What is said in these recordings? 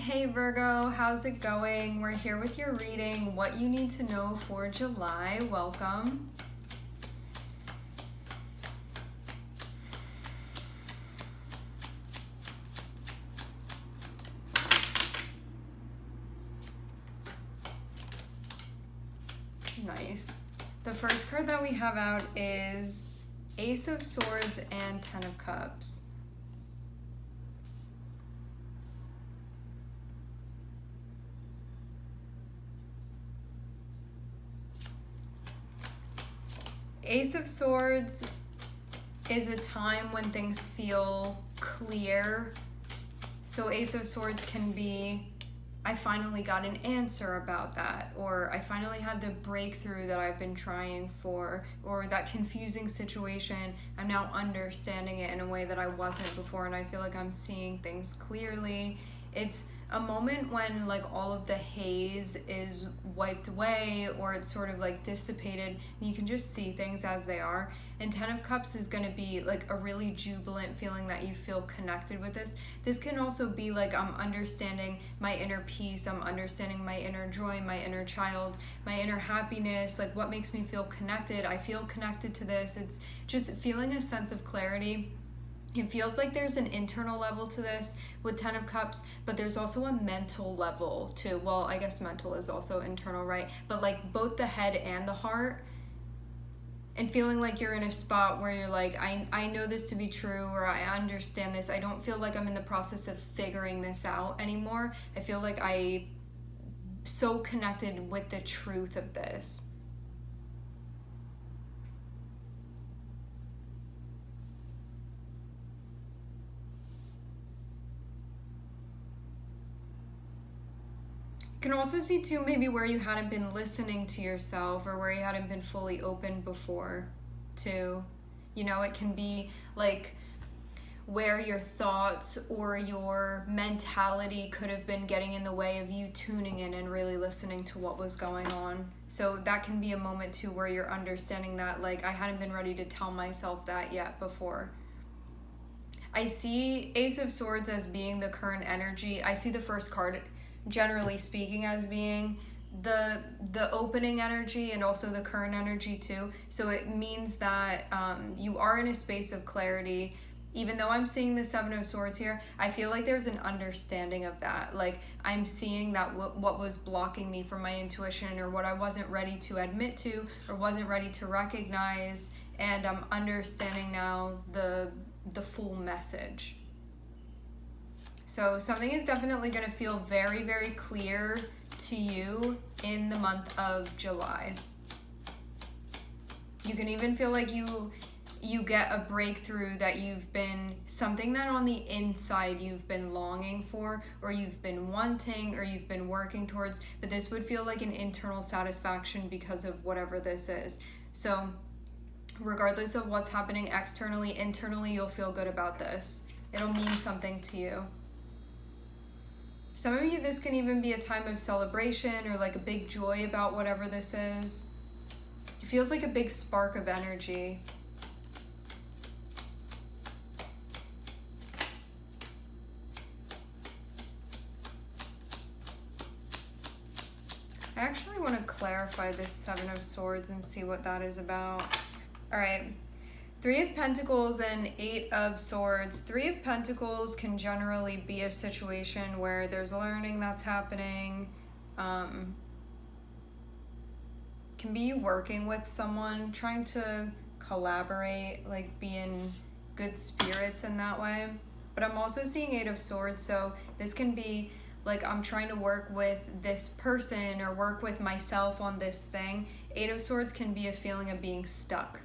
Hey Virgo, how's it going? We're here with your reading, what you need to know for July. Welcome. Nice. The first card that we have out is Ace of Swords and Ten of Cups. Ace of Swords is a time when things feel clear. So Ace of Swords can be, I finally got an answer about that, or I finally had the breakthrough that I've been trying for, or that confusing situation, I'm now understanding it in a way that I wasn't before, and I feel like I'm seeing things clearly. It's a moment when like all of the haze is wiped away, or it's sort of like dissipated, and you can just see things as they are. And Ten of Cups is going to be like a really jubilant feeling that you feel connected with this. This can also be like, I'm understanding my inner peace, I'm understanding my inner joy, my inner child, my inner happiness, like what makes me feel connected. I feel connected to this. It's just feeling a sense of clarity. It feels like there's an internal level to this with Ten of Cups, but there's also a mental level too. Well, I guess mental is also internal, right? But like both the head and the heart, and feeling like you're in a spot where you're like, I know this to be true, or I understand this. I don't feel like I'm in the process of figuring this out anymore. I feel like I'm so connected with the truth of this. You can also see too maybe where you hadn't been listening to yourself, or where you hadn't been fully open before too. You know, it can be like where your thoughts or your mentality could have been getting in the way of you tuning in and really listening to what was going on. So that can be a moment too where you're understanding that like I hadn't been ready to tell myself that yet before. I see Ace of Swords as being the current energy. I see the first card generally speaking as being the opening energy and also the current energy too. So it means that you are in a space of clarity. Even though I'm seeing the Seven of Swords here, I feel like there's an understanding of that. Like I'm seeing that what was blocking me from my intuition, or what I wasn't ready to admit to, or wasn't ready to recognize, and I'm understanding now the full message. So something is definitely going to feel very, very clear to you in the month of July. You can even feel like you get a breakthrough that you've been, something that on the inside you've been longing for, or you've been wanting, or you've been working towards, but this would feel like an internal satisfaction because of whatever this is. So regardless of what's happening externally, internally, you'll feel good about this. It'll mean something to you. Some of you, this can even be a time of celebration, or like a big joy about whatever this is. It feels like a big spark of energy. I actually want to clarify this Seven of Swords and see what that is about. All right. Three of Pentacles and Eight of Swords. Three of Pentacles can generally be a situation where there's learning that's happening. Can be you working with someone, trying to collaborate, like be in good spirits in that way. But I'm also seeing Eight of Swords, so this can be like I'm trying to work with this person or work with myself on this thing. Eight of Swords can be a feeling of being stuck.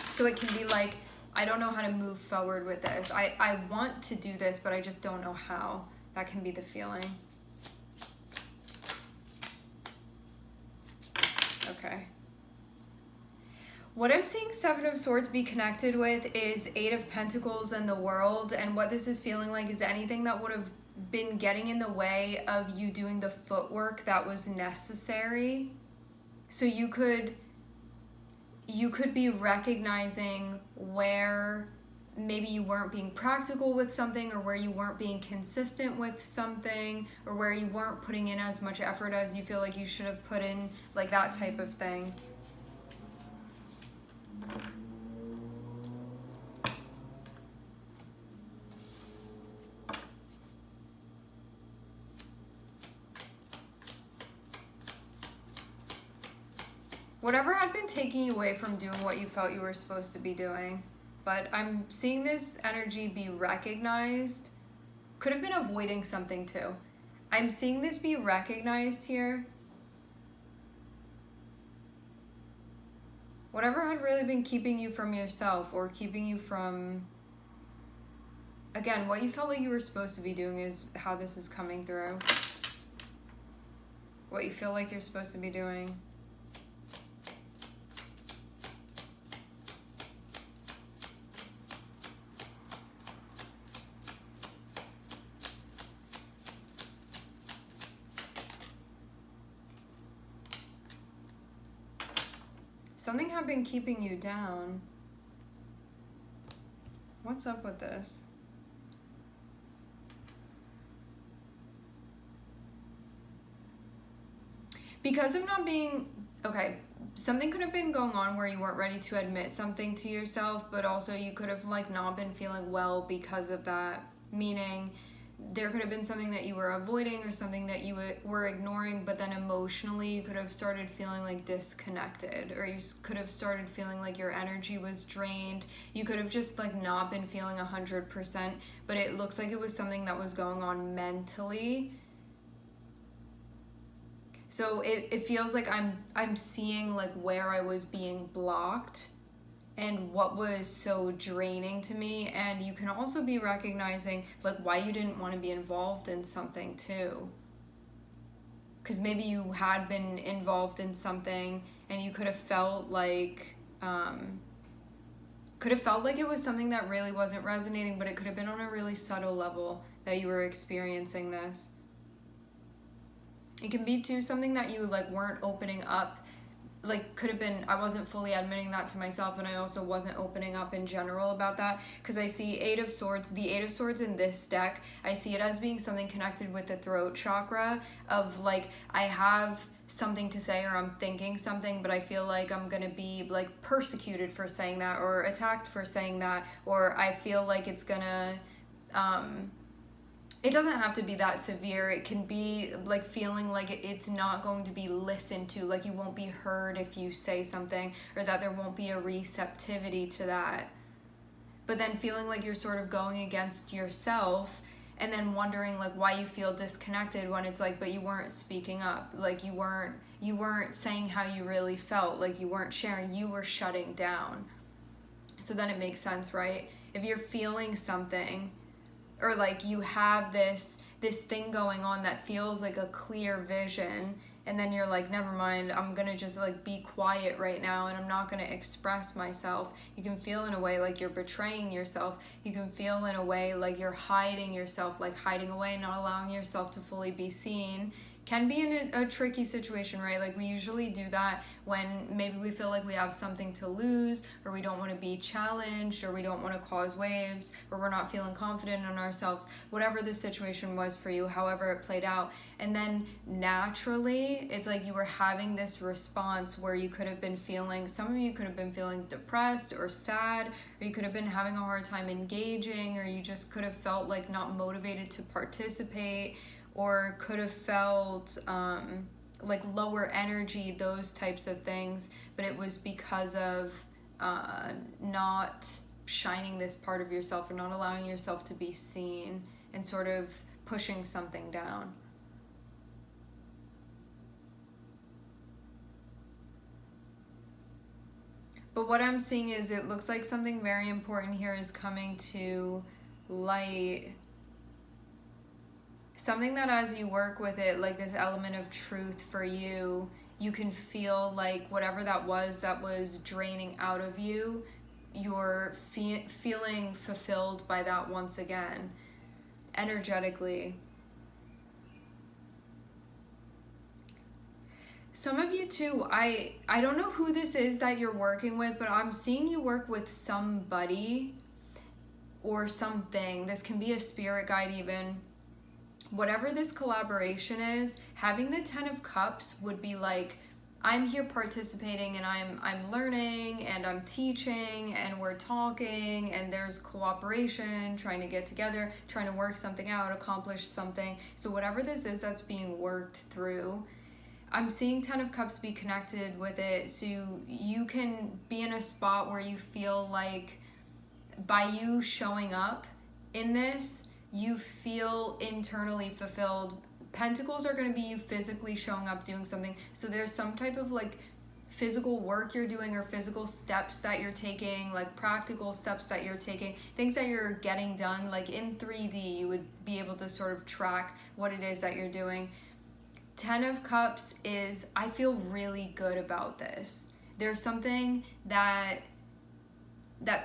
So it can be like, I don't know how to move forward with this. I want to do this, but I just don't know how. That can be the feeling. Okay. What I'm seeing Seven of Swords be connected with is Eight of Pentacles and the World. And what this is feeling like is anything that would have been getting in the way of you doing the footwork that was necessary. So you could be recognizing where maybe you weren't being practical with something, or where you weren't being consistent with something, or where you weren't putting in as much effort as you feel like you should have put in, like that type of thing. Whatever had been taking you away from doing what you felt you were supposed to be doing. But I'm seeing this energy be recognized. Could have been avoiding something too. I'm seeing this be recognized here. Whatever had really been keeping you from yourself, or keeping you from, again, what you felt like you were supposed to be doing is how this is coming through. What you feel like you're supposed to be doing. Something had been keeping you down. What's up with this? Because of not being, okay, something could have been going on where you weren't ready to admit something to yourself, but also you could have like not been feeling well because of that. Meaning there could have been something that you were avoiding, or something that you were ignoring, but then emotionally you could have started feeling like disconnected, or you could have started feeling like your energy was drained. You could have just like not been feeling 100%, but it looks like it was something that was going on mentally. So it feels like I'm seeing like where I was being blocked and what was so draining to me. And you can also be recognizing like why you didn't want to be involved in something too. Because maybe you had been involved in something and you could have felt like it was something that really wasn't resonating, but it could have been on a really subtle level that you were experiencing this. It can be too something that you like weren't opening up. Like could have been, I wasn't fully admitting that to myself, and I also wasn't opening up in general about that, because I see Eight of Swords. The Eight of Swords in this deck, I see it as being something connected with the throat chakra, of like I have something to say, or I'm thinking something, but I feel like I'm gonna be like persecuted for saying that, or attacked for saying that, or I feel like it's gonna it doesn't have to be that severe. It can be like feeling like it's not going to be listened to, like you won't be heard if you say something, or that there won't be a receptivity to that. But then feeling like you're sort of going against yourself, and then wondering like why you feel disconnected, when it's like, but you weren't speaking up, like you weren't saying how you really felt, like you weren't sharing, you were shutting down. So then it makes sense, right? If you're feeling something, or like you have this thing going on that feels like a clear vision, and then you're like, never mind, I'm gonna just like be quiet right now and I'm not gonna express myself. You can feel in a way like you're betraying yourself. You can feel in a way like you're hiding yourself, like hiding away, not allowing yourself to fully be seen. Can be in a tricky situation, right? Like we usually do that when maybe we feel like we have something to lose, or we don't want to be challenged, or we don't want to cause waves, or we're not feeling confident in ourselves, whatever the situation was for you, however it played out. And then naturally, it's like you were having this response where you could have been feeling, some of you could have been feeling depressed or sad, or you could have been having a hard time engaging, or you just could have felt like not motivated to participate, or could have felt like lower energy, those types of things. But it was because of not shining this part of yourself, or not allowing yourself to be seen, and sort of pushing something down. But what I'm seeing is it looks like something very important here is coming to light. Something that as you work with it, like this element of truth for you, you can feel like whatever that was draining out of you, you're feeling fulfilled by that once again, energetically. Some of you too, I don't know who this is that you're working with, but I'm seeing you work with somebody, or something. This can be a spirit guide even. Whatever this collaboration is, having the 10 of Cups would be like, I'm here participating and I'm learning and I'm teaching and we're talking and there's cooperation, trying to get together, trying to work something out, accomplish something. So whatever this is that's being worked through, I'm seeing 10 of Cups be connected with it, so you can be in a spot where you feel like by you showing up in this, you feel internally fulfilled. Pentacles are going to be you physically showing up, doing something. So there's some type of like physical work you're doing or physical steps that you're taking, like practical steps that you're taking, things that you're getting done. Like in 3D, you would be able to sort of track what it is that you're doing. 10 of Cups is, I feel really good about this. There's something that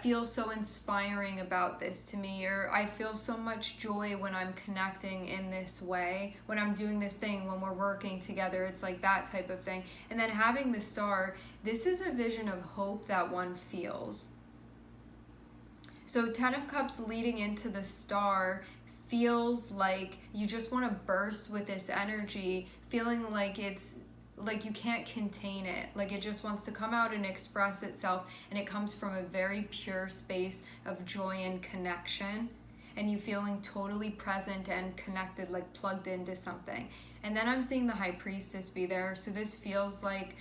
feels so inspiring about this to me, or I feel so much joy when I'm connecting in this way, when I'm doing this thing, when we're working together. It's like that type of thing. And then having the Star, this is a vision of hope that one feels. So 10 of Cups leading into the Star feels like you just want to burst with this energy, feeling like it's like you can't contain it, like it just wants to come out and express itself, and it comes from a very pure space of joy and connection, and you feeling totally present and connected, like plugged into something. And then I'm seeing the High Priestess be there, so this feels like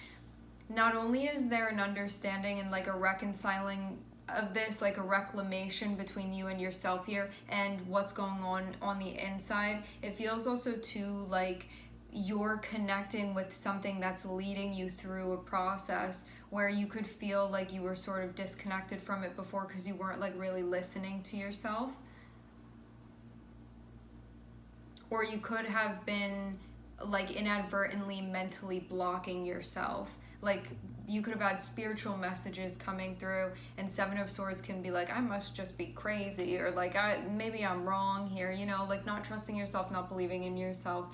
not only is there an understanding and like a reconciling of this, like a reclamation between you and yourself here and what's going on the inside, it feels also too like you're connecting with something that's leading you through a process where you could feel like you were sort of disconnected from it before because you weren't like really listening to yourself. Or you could have been like inadvertently mentally blocking yourself. Like you could have had spiritual messages coming through, and 7 of Swords can be like, I must just be crazy, or like maybe I'm wrong here, you know, like not trusting yourself, not believing in yourself.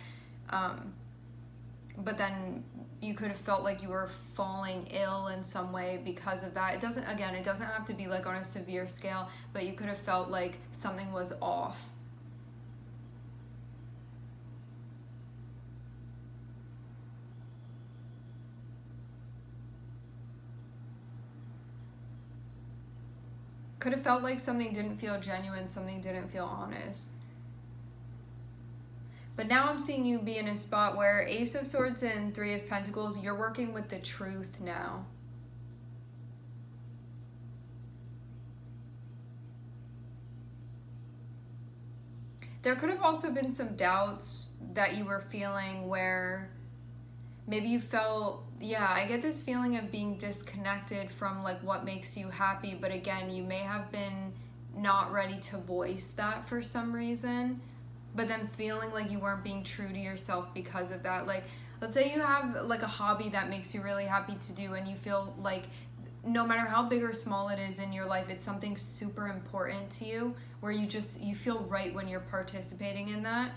But then you could have felt like you were falling ill in some way because of that. It doesn't have to be like on a severe scale, but you could have felt like something was off. Could have felt like something didn't feel genuine, something didn't feel honest. But now I'm seeing you be in a spot where Ace of Swords and 3 of Pentacles, you're working with the truth now. There could have also been some doubts that you were feeling where maybe you felt, I get this feeling of being disconnected from like what makes you happy, but again, you may have been not ready to voice that for some reason. But then feeling like you weren't being true to yourself because of that. Like, let's say you have like a hobby that makes you really happy to do, and you feel like no matter how big or small it is in your life, it's something super important to you, where you feel right when you're participating in that.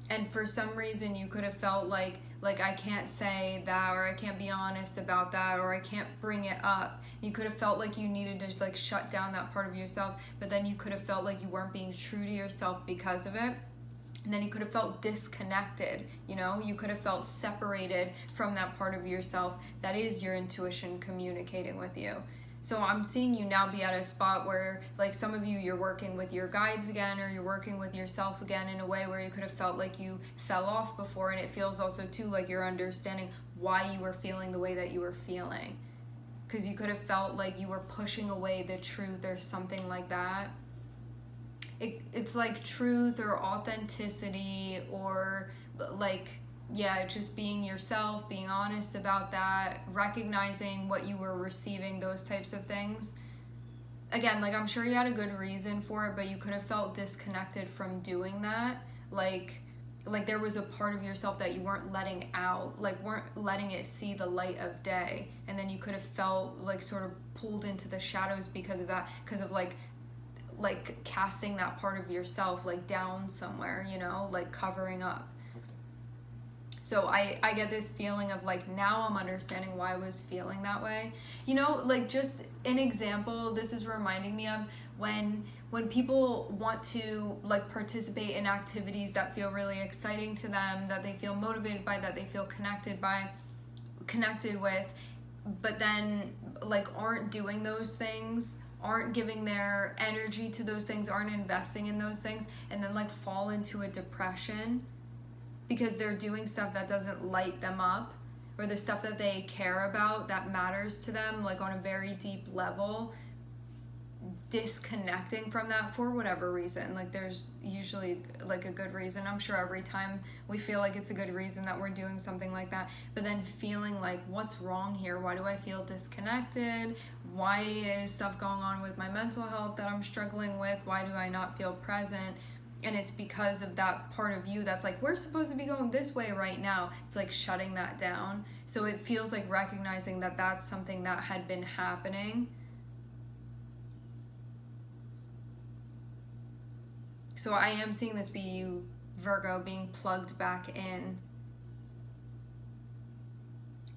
And for some reason you could have felt like I can't say that, or I can't be honest about that, or I can't bring it up. You could have felt like you needed to like shut down that part of yourself, but then you could have felt like you weren't being true to yourself because of it. And then you could have felt disconnected, you know? You could have felt separated from that part of yourself that is your intuition communicating with you. So I'm seeing you now be at a spot where, like, some of you, you're working with your guides again, or you're working with yourself again in a way where you could have felt like you fell off before. And it feels also, too, like you're understanding why you were feeling the way that you were feeling. Because you could have felt like you were pushing away the truth or something like that. It's like truth or authenticity, or like, just being yourself, being honest about that, recognizing what you were receiving, those types of things. Again, like, I'm sure you had a good reason for it, but you could have felt disconnected from doing that. Like there was a part of yourself that you weren't letting out, like weren't letting it see the light of day. And then you could have felt like sort of pulled into the shadows because of that, because of like casting that part of yourself like down somewhere, you know, like covering up. So I get this feeling of like, now I'm understanding why I was feeling that way. You know, like, just an example, this is reminding me of when when people want to like participate in activities that feel really exciting to them, that they feel motivated by, that they feel connected with, but then like aren't doing those things, aren't giving their energy to those things, aren't investing in those things, and then like fall into a depression because they're doing stuff that doesn't light them up, or the stuff that they care about that matters to them like on a very deep level, disconnecting from that for whatever reason. Like there's usually like a good reason. I'm sure every time we feel like it's a good reason that we're doing something like that, but then feeling like, what's wrong here? Why do I feel disconnected? Why is stuff going on with my mental health that I'm struggling with? Why do I not feel present? And it's because of that part of you that's like, we're supposed to be going this way right now. It's like shutting that down. So it feels like recognizing that that's something that had been happening. So I am seeing this be you, Virgo, being plugged back in.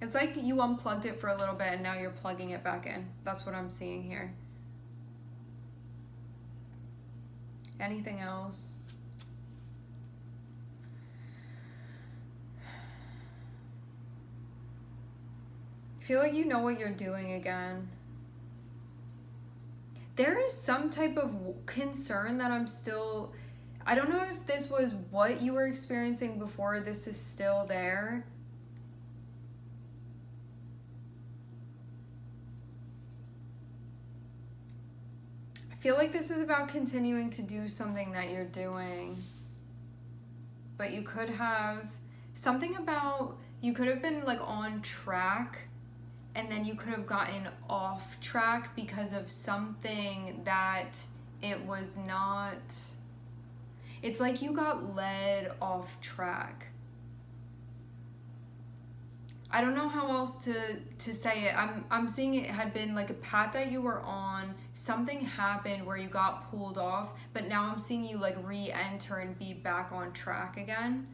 It's like you unplugged it for a little bit and now you're plugging it back in. That's what I'm seeing here. Anything else? I feel like you know what you're doing again. There is some type of concern that I don't know if this was what you were experiencing before, this is still there. I feel like this is about continuing to do something that you're doing. But you could have something about, you could have been like on track, and then you could have gotten off track because of something that it was not. It's like you got led off track. I don't know how else to say it. I'm seeing it had been like a path that you were on. Something happened where you got pulled off, but now I'm seeing you like re-enter and be back on track again.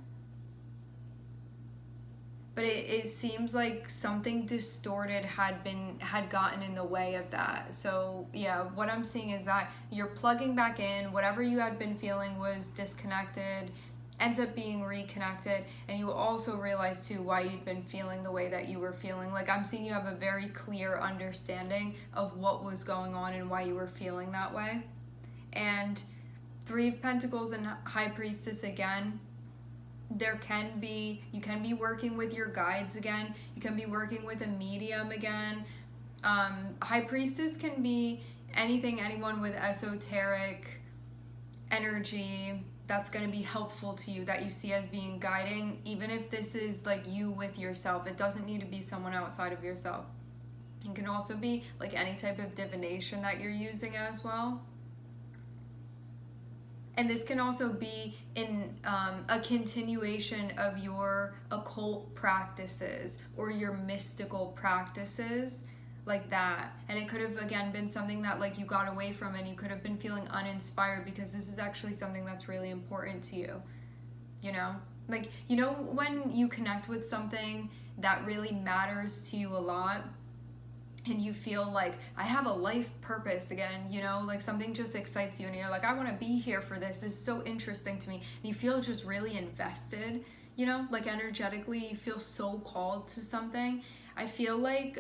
But it seems like something distorted had gotten in the way of that. So yeah, what I'm seeing is that you're plugging back in. Whatever you had been feeling was disconnected, ends up being reconnected, and you also realize too why you'd been feeling the way that you were feeling. Like I'm seeing you have a very clear understanding of what was going on and why you were feeling that way. And Three of Pentacles and High Priestess again. You can be working with your guides again. You can be working with a medium again. High Priestess can be anyone with esoteric energy that's going to be helpful to you, that you see as being guiding, even if this is like you with yourself. It doesn't need to be someone outside of yourself. It can also be like any type of divination that you're using as well. And this can also be in a continuation of your occult practices or your mystical practices, like that. And it could have again been something that like you got away from, and you could have been feeling uninspired because this is actually something that's really important to you. You know, like, you know, when you connect with something that really matters to you a lot, and you feel like, I have a life purpose again, you know, like something just excites you and you're like, I want to be here for this. This is so interesting to me. And you feel just really invested, you know, like energetically, you feel so called to something. I feel like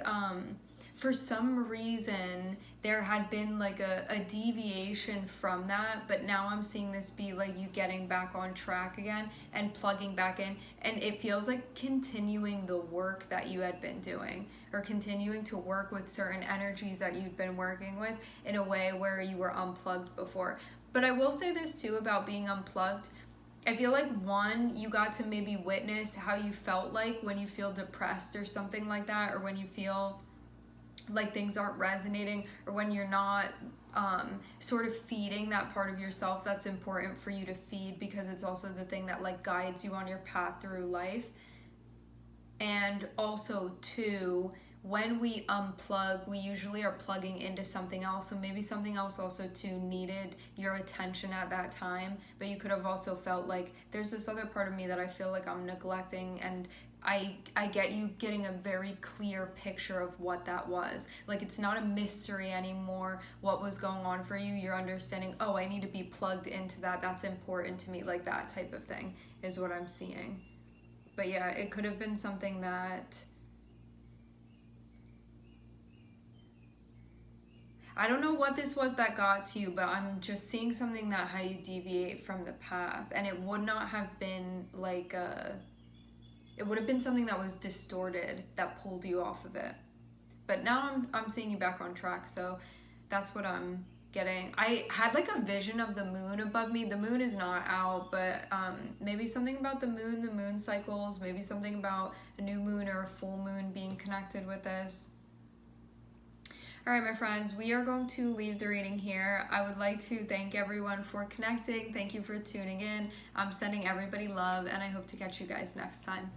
for some reason there had been like a deviation from that, but now I'm seeing this be like you getting back on track again and plugging back in, and it feels like continuing the work that you had been doing, or continuing to work with certain energies that you'd been working with in a way where you were unplugged before. But I will say this too about being unplugged. I feel like one, you got to maybe witness how you felt like when you feel depressed or something like that, or when you feel like things aren't resonating, or when you're not sort of feeding that part of yourself that's important for you to feed, because it's also the thing that like guides you on your path through life. And also too, when we unplug, we usually are plugging into something else. So maybe something else also too needed your attention at that time, but you could have also felt like there's this other part of me that I feel like I'm neglecting, and I get you getting a very clear picture of what that was. Like, it's not a mystery anymore what was going on for you. You're understanding, oh, I need to be plugged into that. That's important to me. Like, that type of thing is what I'm seeing. But yeah, it could have been something that, I don't know what this was that got to you, but I'm just seeing something that had you deviate from the path. And it would not have been like it would have been something that was distorted that pulled you off of it. But now I'm seeing you back on track, so that's what I'm getting. I had like a vision of the moon above me. The moon is not out, but maybe something about the moon cycles, maybe something about a new moon or a full moon being connected with this. All right, my friends, we are going to leave the reading here. I would like to thank everyone for connecting. Thank you for tuning in. I'm sending everybody love, and I hope to catch you guys next time.